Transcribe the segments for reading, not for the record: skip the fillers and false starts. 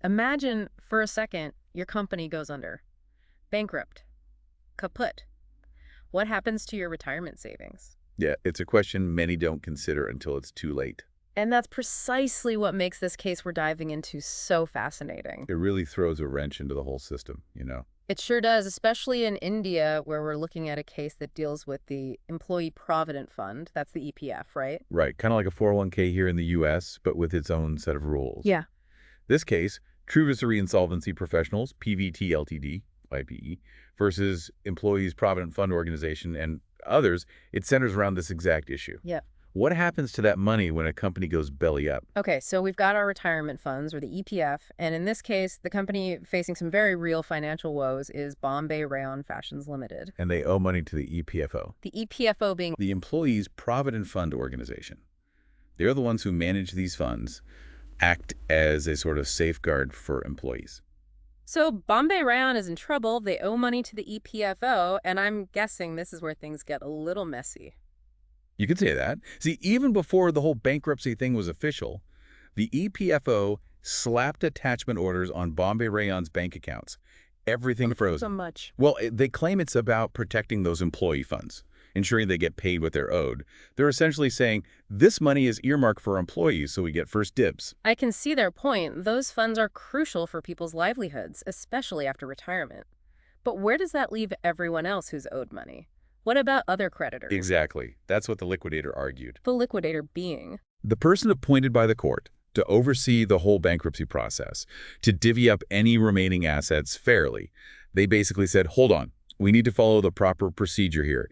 Imagine for a second your company goes under. Bankrupt. Kaput. What happens to your retirement savings? Yeah, it's a question many don't consider until it's too late. And that's precisely what makes this case we're diving into so fascinating. It really throws a wrench into the whole system. It sure does, especially in India, where we're looking at a case that deals with the Employee Provident Fund. That's the EPF, right? Right, kind of like a 401k here in the U.S., but with its own set of rules. Yeah. This case, Truvisory Insolvency Professionals Pvt Ltd, IBE, versus Employees Provident Fund Organization and others, it centers around this exact issue. Yeah. What happens to that money when a company goes belly up? Okay, so we've got our retirement funds, or the EPF, and in this case, the company facing some very real financial woes is Bombay Rayon Fashions Limited. And they owe money to the EPFO, The EPFO being... the Employees Provident Fund Organization. They're the ones who manage these funds, act as a sort of safeguard for employees. So Bombay Rayon is in trouble, they owe money to the EPFO, and I'm guessing this is where things get a little messy. You could say that. See, even before the whole bankruptcy thing was official, the EPFO slapped attachment orders on Bombay Rayon's bank accounts. Everything frozen. So much. Well, they claim it's about protecting those employee funds, ensuring they get paid what they're owed. They're essentially saying, this money is earmarked for employees, so we get first dibs. I can see their point. Those funds are crucial for people's livelihoods, especially after retirement. But where does that leave everyone else who's owed money? What about other creditors? Exactly. That's what the liquidator argued. The liquidator being... The person appointed by the court to oversee the whole bankruptcy process, to divvy up any remaining assets fairly. They basically said, hold on, we need to follow the proper procedure here.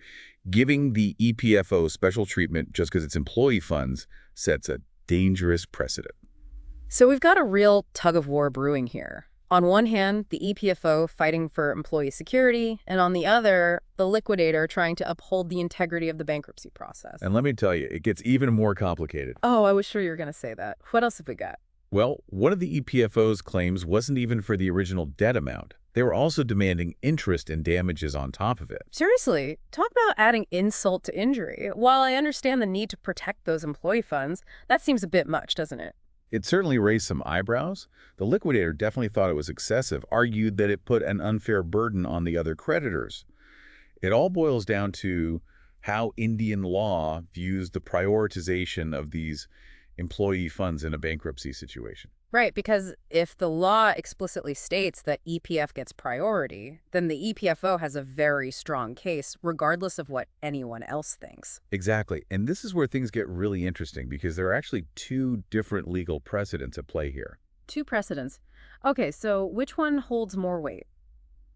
Giving the EPFO special treatment just because it's employee funds sets a dangerous precedent. So we've got a real tug-of-war brewing here. On one hand, the EPFO fighting for employee security, and on the other, the liquidator trying to uphold the integrity of the bankruptcy process. And let me tell you, it gets even more complicated. Oh, I was sure you were going to say that. What else have we got? Well, one of the EPFO's claims wasn't even for the original debt amount. They were also demanding interest and damages on top of it. Seriously, talk about adding insult to injury. While I understand the need to protect those employee funds, that seems a bit much, doesn't it? It certainly raised some eyebrows. The liquidator definitely thought it was excessive, argued that it put an unfair burden on the other creditors. It all boils down to how Indian law views the prioritization of these employee funds in a bankruptcy situation. Right, because if the law explicitly states that EPF gets priority, then the EPFO has a very strong case, regardless of what anyone else thinks. Exactly. And this is where things get really interesting because there are actually two different legal precedents at play here. Two precedents. Okay, so which one holds more weight?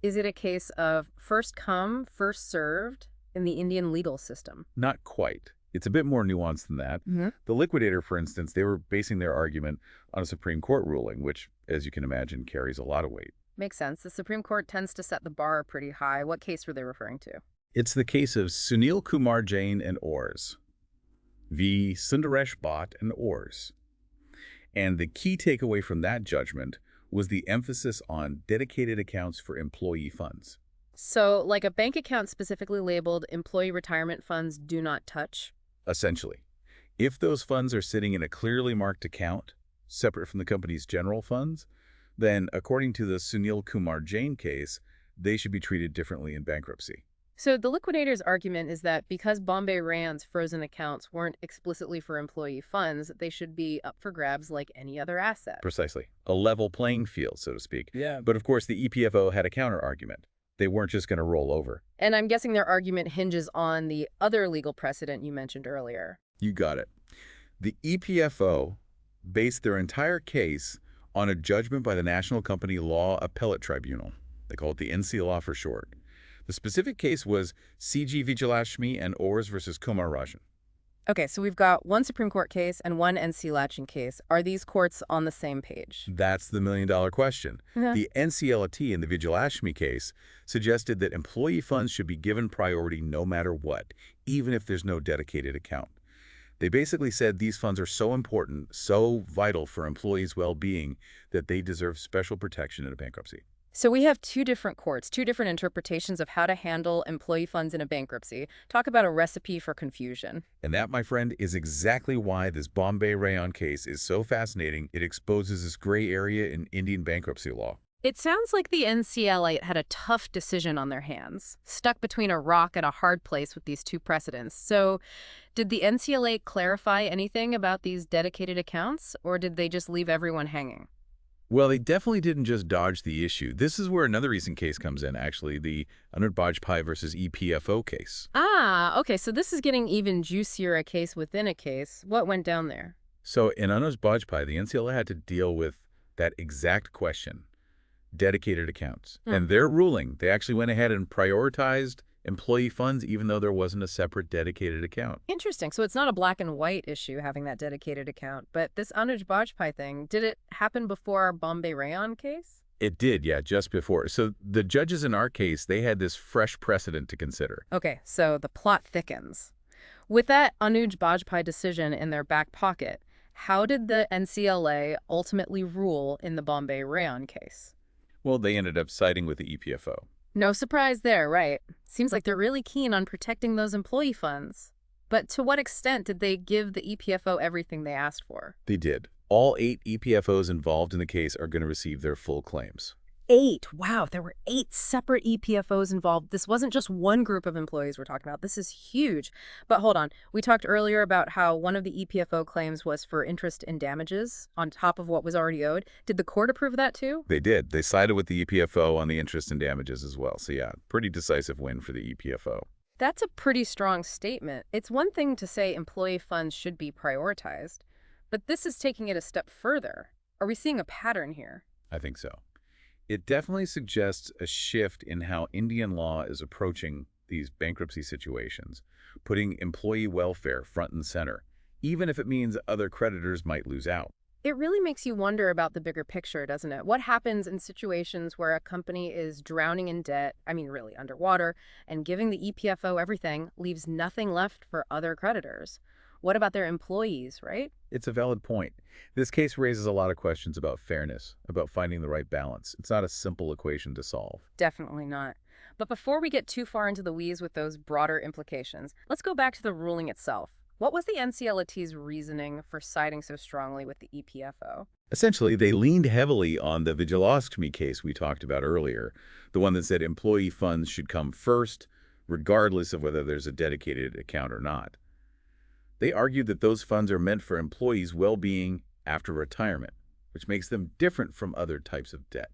Is it a case of first come, first served in the Indian legal system? Not quite. It's a bit more nuanced than that. The liquidator, for instance, they were basing their argument on a Supreme Court ruling, which, as you can imagine, carries a lot of weight. Makes sense. The Supreme Court tends to set the bar pretty high. What case were they referring to? It's the case of Sunil Kumar Jain and Ors v. Sundaresh Bhatt and Ors. And the key takeaway from that judgment was the emphasis on dedicated accounts for employee funds. So, like a bank account specifically labeled employee retirement funds do not touch? Essentially, if those funds are sitting in a clearly marked account, separate from the company's general funds, then according to the Sunil Kumar Jain case, they should be treated differently in bankruptcy. So the liquidator's argument is that because Bombay Rayon's frozen accounts weren't explicitly for employee funds, they should be up for grabs like any other asset. Precisely. A level playing field, so to speak. Yeah. But of course, the EPFO had a counter-argument. They weren't just going to roll over. And I'm guessing their argument hinges on the other legal precedent you mentioned earlier. You got it. The EPFO based their entire case on a judgment by the National Company Law Appellate Tribunal. They call it the NCLAT for short. The specific case was C.G. Vijayalakshmi and Ors versus Kumar Rajan. Okay, so we've got one Supreme Court case and one NCLAT case. Are these courts on the same page? That's the million-dollar question. The NCLAT in the Vijayalakshmi case suggested that employee funds should be given priority no matter what, even if there's no dedicated account. They basically said these funds are so important, so vital for employees' well-being, that they deserve special protection in a bankruptcy. So we have two different courts, two different interpretations of how to handle employee funds in a bankruptcy. Talk about a recipe for confusion. And that, my friend, is exactly why this Bombay Rayon case is so fascinating. It exposes this gray area in Indian bankruptcy law. It sounds like the NCLAT had a tough decision on their hands, stuck between a rock and a hard place with these two precedents. So did the NCLAT clarify anything about these dedicated accounts, or did they just leave everyone hanging? Well, they definitely didn't just dodge the issue. This is where another recent case comes in, actually, the Anuj Bajpai versus EPFO case. Ah, okay, so this is getting even juicier, a case within a case. What went down there? So in Anuj Bajpai, the NCLA had to deal with that exact question, dedicated accounts. And their ruling, they actually went ahead and prioritized employee funds even though there wasn't a separate dedicated account. Interesting. So it's not a black and white issue having that dedicated account, but this Anuj Bajpai thing, did it happen before our Bombay Rayon case? It did, yeah, just before. So the judges in our case, they had this fresh precedent to consider. Okay, so the plot thickens. With that Anuj Bajpai decision in their back pocket, how did the NCLA ultimately rule in the Bombay Rayon case? Well, they ended up siding with the EPFO. No surprise there, right? Seems like they're really keen on protecting those employee funds. But to what extent did they give the EPFO everything they asked for? They did. All 8 EPFOs involved in the case are going to receive their full claims. 8. Wow, there were 8 separate EPFOs involved. This wasn't just one group of employees we're talking about. This is huge. But hold on. We talked earlier about how one of the EPFO claims was for interest and damages on top of what was already owed. Did the court approve that too? They did. They sided with the EPFO on the interest and damages as well. So yeah, pretty decisive win for the EPFO. That's a pretty strong statement. It's one thing to say employee funds should be prioritized, but this is taking it a step further. Are we seeing a pattern here? I think so. It definitely suggests a shift in how Indian law is approaching these bankruptcy situations, putting employee welfare front and center, even if it means other creditors might lose out. It really makes you wonder about the bigger picture, doesn't it? What happens in situations where a company is drowning in debt, I mean really underwater, and giving the EPFO everything leaves nothing left for other creditors? What about their employees, right? It's a valid point. This case raises a lot of questions about fairness, about finding the right balance. It's not a simple equation to solve. Definitely not. But before we get too far into the weeds with those broader implications, let's go back to the ruling itself. What was the NCLAT's reasoning for siding so strongly with the EPFO? Essentially, they leaned heavily on the Vijayalakshmi case we talked about earlier, the one that said employee funds should come first, regardless of whether there's a dedicated account or not. They argued that those funds are meant for employees' well-being after retirement, which makes them different from other types of debt.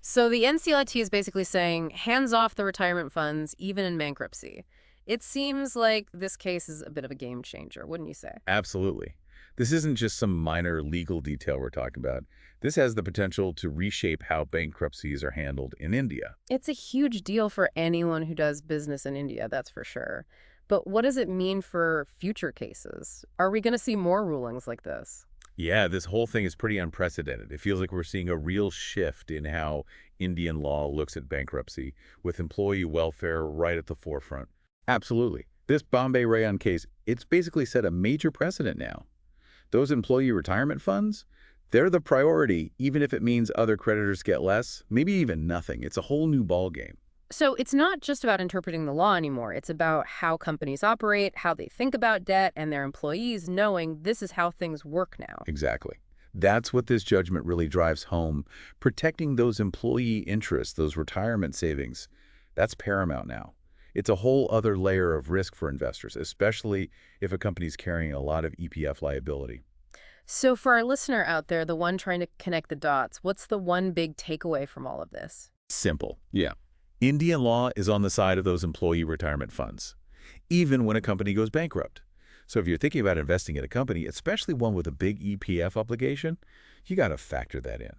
So the NCLAT is basically saying hands off the retirement funds, even in bankruptcy. It seems like this case is a bit of a game changer, wouldn't you say? Absolutely. This isn't just some minor legal detail we're talking about. This has the potential to reshape how bankruptcies are handled in India. It's a huge deal for anyone who does business in India, that's for sure. But what does it mean for future cases? Are we going to see more rulings like this? Yeah, this whole thing is pretty unprecedented. It feels like we're seeing a real shift in how Indian law looks at bankruptcy, with employee welfare right at the forefront. Absolutely. This Bombay Rayon case, it's basically set a major precedent now. Those employee retirement funds, they're the priority, even if it means other creditors get less, maybe even nothing. It's a whole new ballgame. So it's not just about interpreting the law anymore. It's about how companies operate, how they think about debt, and their employees knowing this is how things work now. Exactly. That's what this judgment really drives home. Protecting those employee interests, those retirement savings, that's paramount now. It's a whole other layer of risk for investors, especially if a company's carrying a lot of EPF liability. So for our listener out there, the one trying to connect the dots, what's the one big takeaway from all of this? Simple. Yeah. Indian law is on the side of those employee retirement funds, even when a company goes bankrupt. So if you're thinking about investing in a company, especially one with a big EPF obligation, you got to factor that in.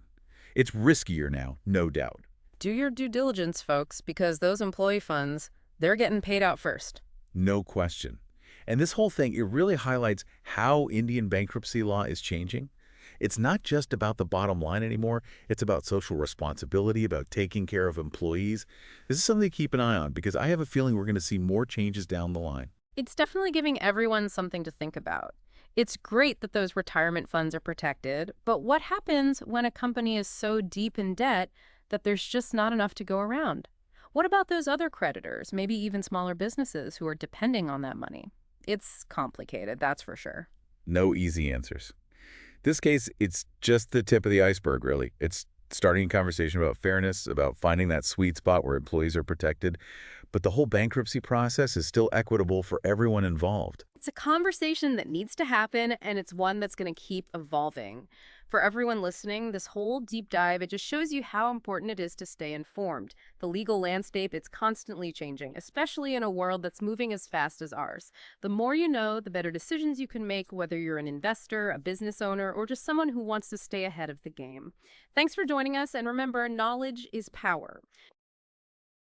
It's riskier now, no doubt. Do your due diligence, folks, because those employee funds, they're getting paid out first. No question. And this whole thing, it really highlights how Indian bankruptcy law is changing. It's not just about the bottom line anymore. It's about social responsibility, about taking care of employees. This is something to keep an eye on because I have a feeling we're going to see more changes down the line. It's definitely giving everyone something to think about. It's great that those retirement funds are protected, but what happens when a company is so deep in debt that there's just not enough to go around. What about those other creditors, maybe even smaller businesses who are depending on that money? It's complicated, that's for sure. No easy answers. This case, it's just the tip of the iceberg, really. It's starting a conversation about fairness, about finding that sweet spot where employees are protected. But the whole bankruptcy process is still equitable for everyone involved. It's a conversation that needs to happen, and it's one that's going to keep evolving. For everyone listening, this whole deep dive, it just shows you how important it is to stay informed. The legal landscape, it's constantly changing, especially in a world that's moving as fast as ours. The more you know, the better decisions you can make, whether you're an investor, a business owner, or just someone who wants to stay ahead of the game. Thanks for joining us, and remember, knowledge is power.